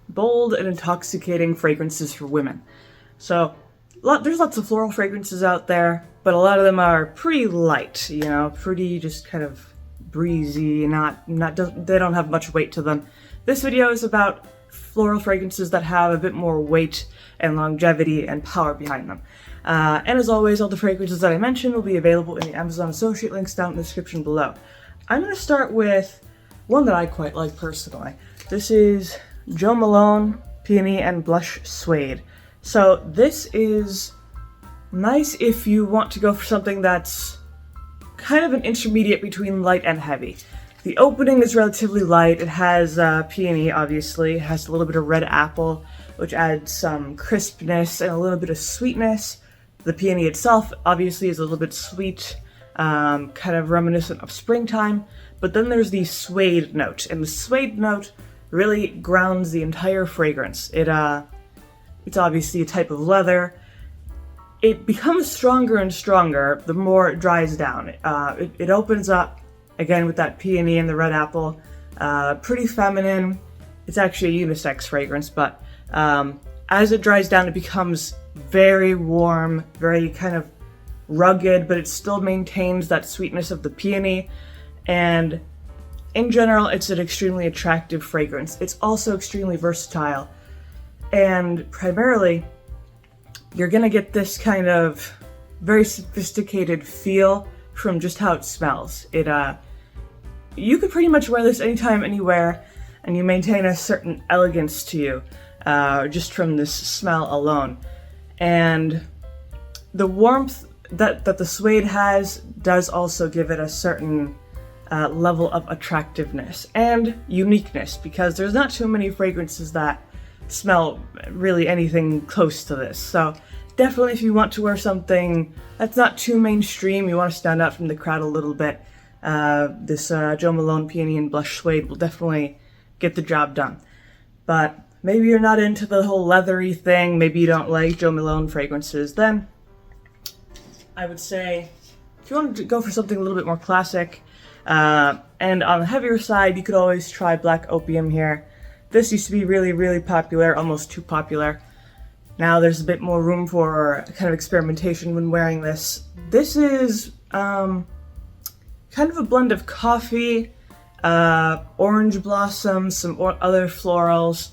bold and intoxicating fragrances for women. So there's lots of floral fragrances out there, but a lot of them are pretty light, you know, pretty just kind of breezy, they don't have much weight to them. This video is about floral fragrances that have a bit more weight and longevity and power behind them. And as always, all the fragrances that I mentioned will be available in the Amazon associate links down in the description below. I'm going to start with one that I quite like personally. This is Jo Malone, Peony, and Blush Suede. So this is nice if you want to go for something that's kind of an intermediate between light and heavy. The opening is relatively light. It has peony, obviously. It has a little bit of red apple, which adds some crispness and a little bit of sweetness. The peony itself, obviously, is a little bit sweet, kind of reminiscent of springtime. But then there's the suede note, and the suede note really grounds the entire fragrance. It's obviously a type of leather. It becomes stronger and stronger the more it dries down. It opens up, again, with that peony and the red apple. Pretty feminine. It's actually a unisex fragrance, but as it dries down, it becomes very warm, very kind of rugged, but it still maintains that sweetness of the peony. And in general, it's an extremely attractive fragrance. It's also extremely versatile. And primarily, you're gonna get this kind of very sophisticated feel from just how it smells. You can pretty much wear this anytime, anywhere, and you maintain a certain elegance to you just from this smell alone. And the warmth that the suede has does also give it a certain level of attractiveness and uniqueness, because there's not too many fragrances that smell really anything close to this. So definitely, if you want to wear something that's not too mainstream, you want to stand out from the crowd a little bit, this Jo Malone Peony and Blush Suede will definitely get the job done. But maybe you're not into the whole leathery thing, maybe you don't like Jo Malone fragrances, then I would say if you want to go for something a little bit more classic, and on the heavier side, you could always try Black Opium here. This used to be really, really popular, almost too popular. Now there's a bit more room for kind of experimentation when wearing this. This is kind of a blend of coffee, orange blossom, some other florals,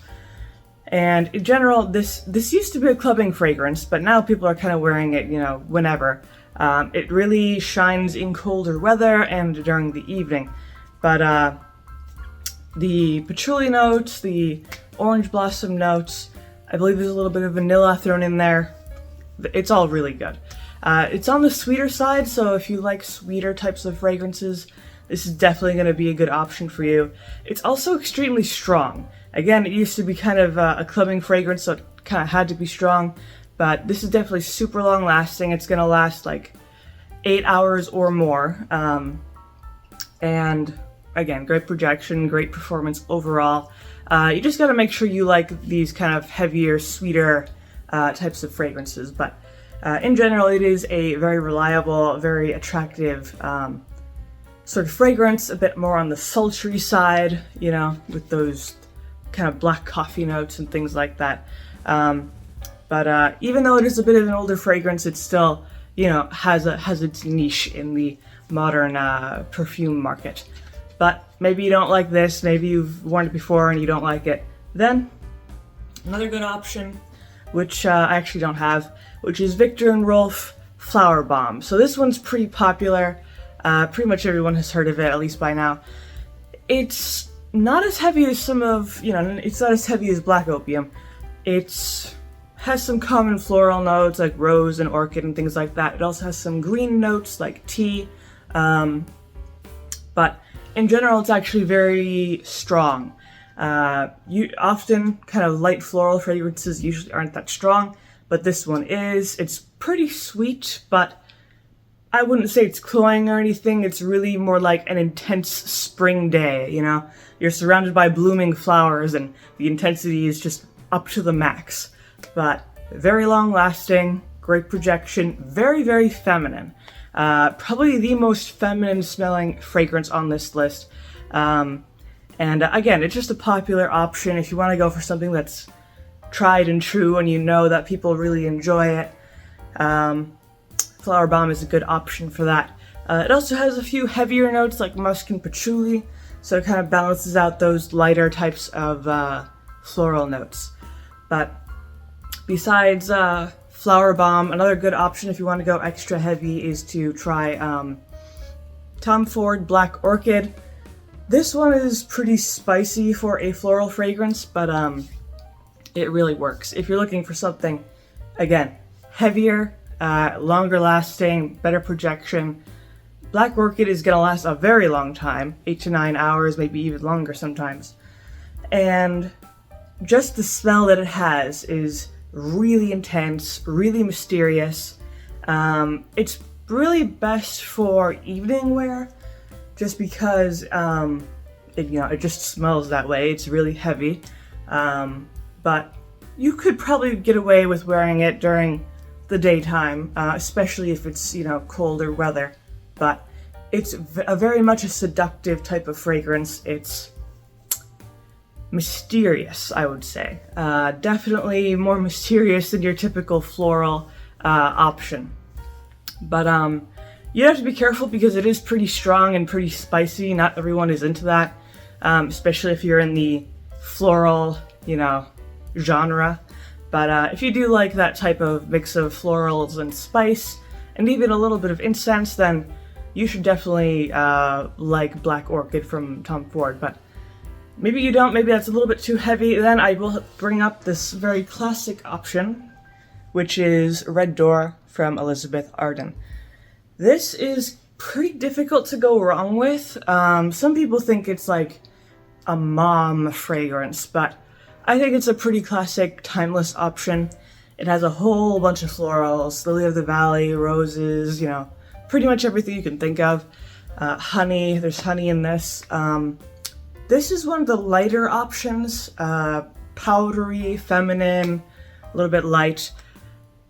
and in general, this used to be a clubbing fragrance, but now people are kind of wearing it, you know, whenever. It really shines in colder weather and during the evening, but the patchouli notes, the orange blossom notes, I believe there's a little bit of vanilla thrown in there. It's all really good. It's on the sweeter side, so if you like sweeter types of fragrances, this is definitely going to be a good option for you. It's also extremely strong. Again, it used to be kind of a clubbing fragrance, so it kind of had to be strong, but this is definitely super long lasting. It's going to last like 8 hours or more. And again, great projection, great performance overall. You just gotta make sure you like these kind of heavier, sweeter types of fragrances, but in general, it is a very reliable, very attractive sort of fragrance, a bit more on the sultry side, you know, with those kind of black coffee notes and things like that. But even though it is a bit of an older fragrance, it still, you know, has its niche in the modern perfume market. But maybe you don't like this, maybe you've worn it before and you don't like it. Then, another good option, which I actually don't have, which is Viktor and Rolf Flower Bomb. So this one's pretty popular. Pretty much everyone has heard of it, at least by now. It's not as heavy as it's not as heavy as Black Opium. It has some common floral notes like rose and orchid and things like that. It also has some green notes like tea. But in general, it's actually very strong. Often kind of light floral fragrances usually aren't that strong, but this one is. It's pretty sweet, but I wouldn't say it's cloying or anything. It's really more like an intense spring day, you know? You're surrounded by blooming flowers and the intensity is just up to the max. But very long lasting, great projection, very, very feminine. Probably the most feminine smelling fragrance on this list. And again, it's just a popular option if you want to go for something that's tried and true and you know that people really enjoy it. Flower Bomb is a good option for that. It also has a few heavier notes like musk and patchouli, so it kind of balances out those lighter types of floral notes. But besides Flower Bomb, another good option if you want to go extra heavy is to try Tom Ford Black Orchid. This one is pretty spicy for a floral fragrance, but it really works. If you're looking for something, again, heavier, longer lasting, better projection, Black Orchid is going to last a very long time, 8 to 9 hours, maybe even longer sometimes. And just the smell that it has is really intense, really mysterious. It's really best for evening wear, just because it just smells that way. It's really heavy, but you could probably get away with wearing it during the daytime, especially if it's colder weather. But it's very much a seductive type of fragrance. It's mysterious, I would say. Definitely more mysterious than your typical floral option. But you have to be careful because it is pretty strong and pretty spicy. Not everyone is into that, especially if you're in the floral, genre. But if you do like that type of mix of florals and spice, and even a little bit of incense, then you should definitely like Black Orchid from Tom Ford. But maybe you don't, maybe that's a little bit too heavy. Then I will bring up this very classic option, which is Red Door from Elizabeth Arden. This is pretty difficult to go wrong with. Some people think it's like a mom fragrance, but I think it's a pretty classic, timeless option. It has a whole bunch of florals, lily of the valley, roses, pretty much everything you can think of. Honey, there's honey in this. This is one of the lighter options, powdery, feminine, a little bit light,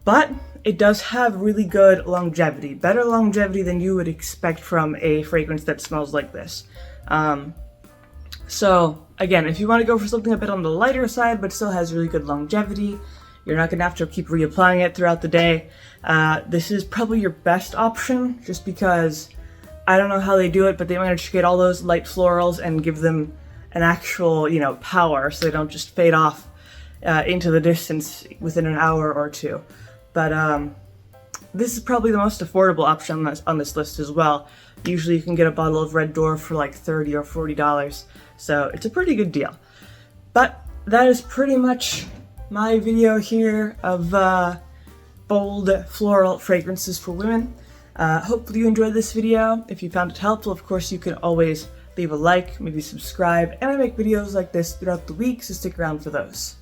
but it does have really good longevity, better longevity than you would expect from a fragrance that smells like this. So again, if you want to go for something a bit on the lighter side but still has really good longevity, you're not going to have to keep reapplying it throughout the day, this is probably your best option, just because I don't know how they do it, but they manage to get all those light florals and give them an actual, power, so they don't just fade off into the distance within an hour or two. But this is probably the most affordable option on this list as well. Usually you can get a bottle of Red Door for like $30 or $40, so it's a pretty good deal. But that is pretty much my video here of bold floral fragrances for women. Hopefully you enjoyed this video. If you found it helpful, of course, you can always leave a like, maybe subscribe, and I make videos like this throughout the week, so stick around for those.